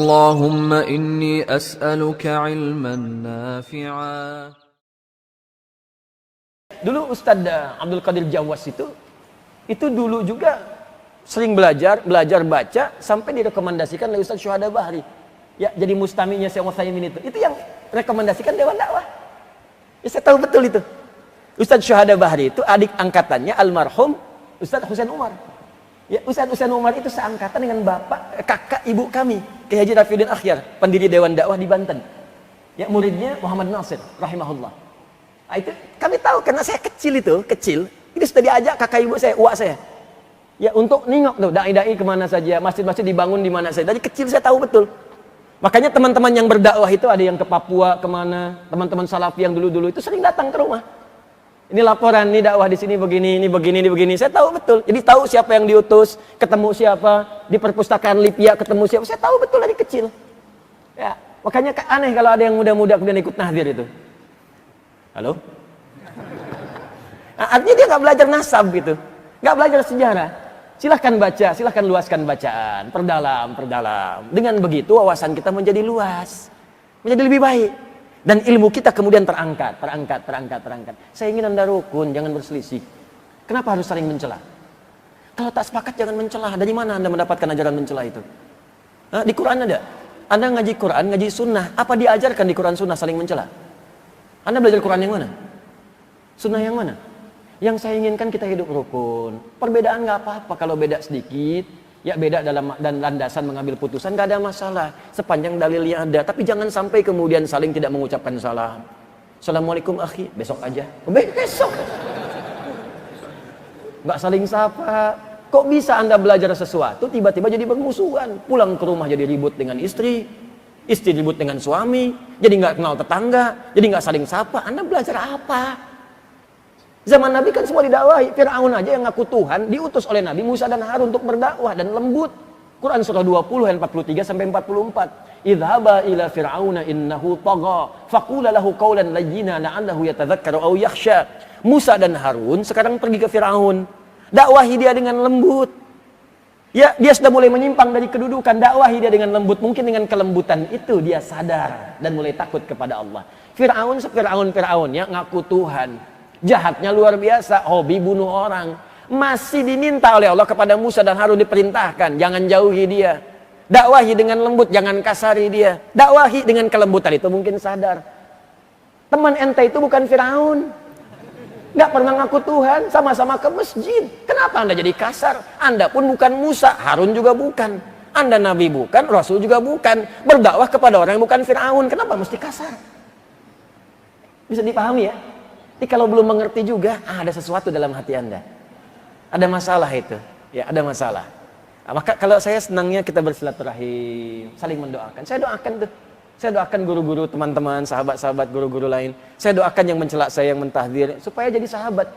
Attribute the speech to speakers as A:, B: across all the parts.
A: Allahumma inni as'aluka ilman nafi'a.
B: Dulu Ustadz Abdul Qadir Jawas itu dulu juga sering belajar baca sampai direkomendasikan oleh Ustadz Syuhada Bahri. Ya, jadi mustaminya Syekh Utsaimin itu yang rekomendasikan Dewan Dakwah. Ya, saya tahu betul itu. Ustadz Syuhada Bahri itu adik angkatannya almarhum Ustadz Husain Umar. Ya, Ustadz Husain Umar itu seangkatan dengan kakak ibu kami, Kiai Haji Rafiuddin Akhyar, pendiri Dewan Dakwah di Banten. Ya, muridnya Muhammad Nasir rahimahullah. Nah, itu kami tahu karena saya kecil, itu sudah diajak kakak ibu saya, uak saya. Ya, untuk nengok tuh dai-dai kemana saja, masjid-masjid dibangun di mana saja. Dari kecil saya tahu betul. Makanya teman-teman yang berdakwah itu ada yang ke Papua, kemana, teman-teman salafi yang dulu-dulu itu sering datang ke rumah. Ini laporan, ini dakwah di sini begini, ini begini, ini begini. Saya tahu betul. Jadi tahu siapa yang diutus, ketemu siapa, di perpustakaan Lipia ketemu siapa. Saya tahu betul dari kecil. Ya, makanya aneh kalau ada yang muda-muda kemudian ikut nahdir itu. Halo? Nah, artinya dia nggak belajar nasab gitu, nggak belajar sejarah. Silahkan baca, silahkan luaskan bacaan, perdalam. Dengan begitu wawasan kita menjadi luas, menjadi lebih baik. Dan ilmu kita kemudian terangkat. Saya ingin Anda rukun, jangan berselisih. Kenapa harus saling mencela? Kalau tak sepakat jangan mencela. Dari mana Anda mendapatkan ajaran mencela itu? Nah, di Quran ada. Anda ngaji Quran, ngaji sunnah. Apa diajarkan di Quran sunnah saling mencela? Anda belajar Quran yang mana? Sunnah yang mana? Yang saya inginkan kita hidup rukun. Perbedaan nggak apa-apa kalau beda sedikit. Ya, beda dan landasan mengambil putusan nggak ada masalah. Sepanjang dalilnya ada. Tapi jangan sampai kemudian saling tidak mengucapkan salam. Assalamualaikum akhi, besok aja. Besok. Nggak saling sapa. Kok bisa Anda belajar sesuatu tiba-tiba jadi bermusuhan? Pulang ke rumah jadi ribut dengan istri ribut dengan suami, jadi nggak kenal tetangga, jadi nggak saling sapa. Anda belajar apa? Zaman Nabi kan semua didakwahi. Fir'aun aja yang ngaku Tuhan diutus oleh Nabi Musa dan Harun untuk berdakwah dan lembut. Quran surah 20 ayat 43 sampai 44. Idhaba ila fir'auna innahu tagha faqula lahu qawlan layyina la'allahu yatadhakkaru aw yakhsha. Musa dan Harun sekarang pergi ke Fir'aun. Dakwahi dia dengan lembut. Ya, dia sudah mulai menyimpang dari kedudukan. Dakwahi dia dengan lembut. Mungkin dengan kelembutan itu dia sadar dan mulai takut kepada Allah. Fir'aun ya ngaku Tuhan. Jahatnya luar biasa, hobi bunuh orang. Masih diminta oleh Allah kepada Musa dan Harun diperintahkan, jangan jauhi dia. Dakwahi dengan lembut, jangan kasari dia. Dakwahi dengan kelembutan itu mungkin sadar. Teman ente itu bukan Fir'aun. Nggak pernah ngaku Tuhan, sama-sama ke masjid. Kenapa Anda jadi kasar? Anda pun bukan Musa, Harun juga bukan. Anda Nabi bukan, Rasul juga bukan. Berdakwah kepada orang yang bukan Fir'aun, kenapa mesti kasar? Bisa dipahami ya? Jadi kalau belum mengerti juga, ada sesuatu dalam hati Anda. Ada masalah itu. Ya, ada masalah. Nah, maka kalau saya senangnya kita bersilaturahim, saling mendoakan. Saya doakan tuh. Saya doakan guru-guru, teman-teman, sahabat-sahabat, guru-guru lain. Saya doakan yang mencela saya, yang mentahdir, supaya jadi sahabat.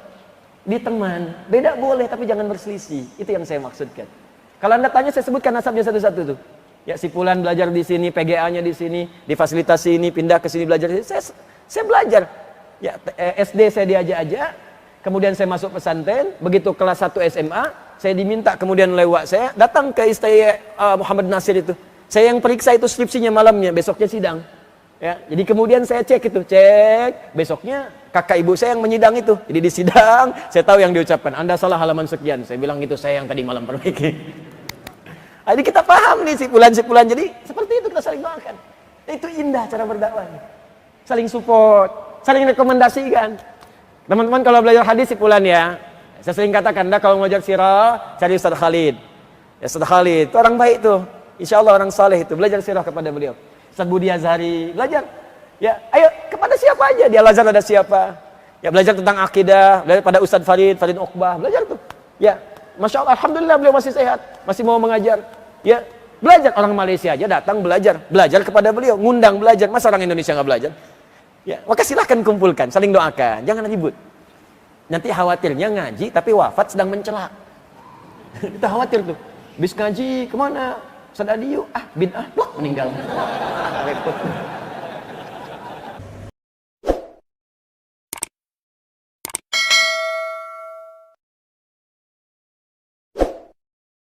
B: Di teman. Beda boleh, tapi jangan berselisih. Itu yang saya maksudkan. Kalau Anda tanya, saya sebutkan nasabnya satu-satu tuh. Ya, si Fulan belajar di sini, PGA-nya di sini, difasilitasi ini, pindah ke sini belajar di sini. Saya belajar. Ya, SD saya diajak-ajak, kemudian saya masuk pesantren, begitu kelas 1 SMA, saya diminta kemudian lewat saya datang ke istana Muhammad Nasir itu. Saya yang periksa itu skripsinya malamnya, besoknya sidang. Ya, jadi kemudian saya cek, besoknya kakak ibu saya yang menyidang itu. Jadi di sidang, saya tahu yang diucapkan, Anda salah halaman sekian. Saya bilang itu saya yang tadi malam perbaiki. Jadi kita paham nih si Fulan. Jadi seperti itu kita saling doakan. Itu indah cara berdakwah. Saling support. Saling rekomendasikan. Teman-teman kalau belajar hadis si Fulan ya, saya sering katakan, Anda kalau belajar sirah, cari Ustaz Khalid. Ya, Ustaz Khalid, itu orang baik tuh. Insya Allah orang saleh itu, belajar sirah kepada beliau. Ustaz Budi Azhari, belajar. Ya, ayo kepada siapa aja, di Al-Azhar ada siapa. Ya, belajar tentang akidah, belajar pada Ustaz Farid Uqbah, belajar tuh. Ya, Masya Allah, Alhamdulillah beliau masih sehat, masih mau mengajar. Ya, belajar. Orang Malaysia aja datang belajar kepada beliau, ngundang belajar. Masa orang Indonesia nggak belajar? Ya, maka silahkan kumpulkan, saling doakan, jangan ribut. Nanti khawatirnya ngaji tapi wafat sedang mencela. Kita khawatir tuh. Habis ngaji kemana? Ustaz Adiyu, bid'ah, meninggal. Repot.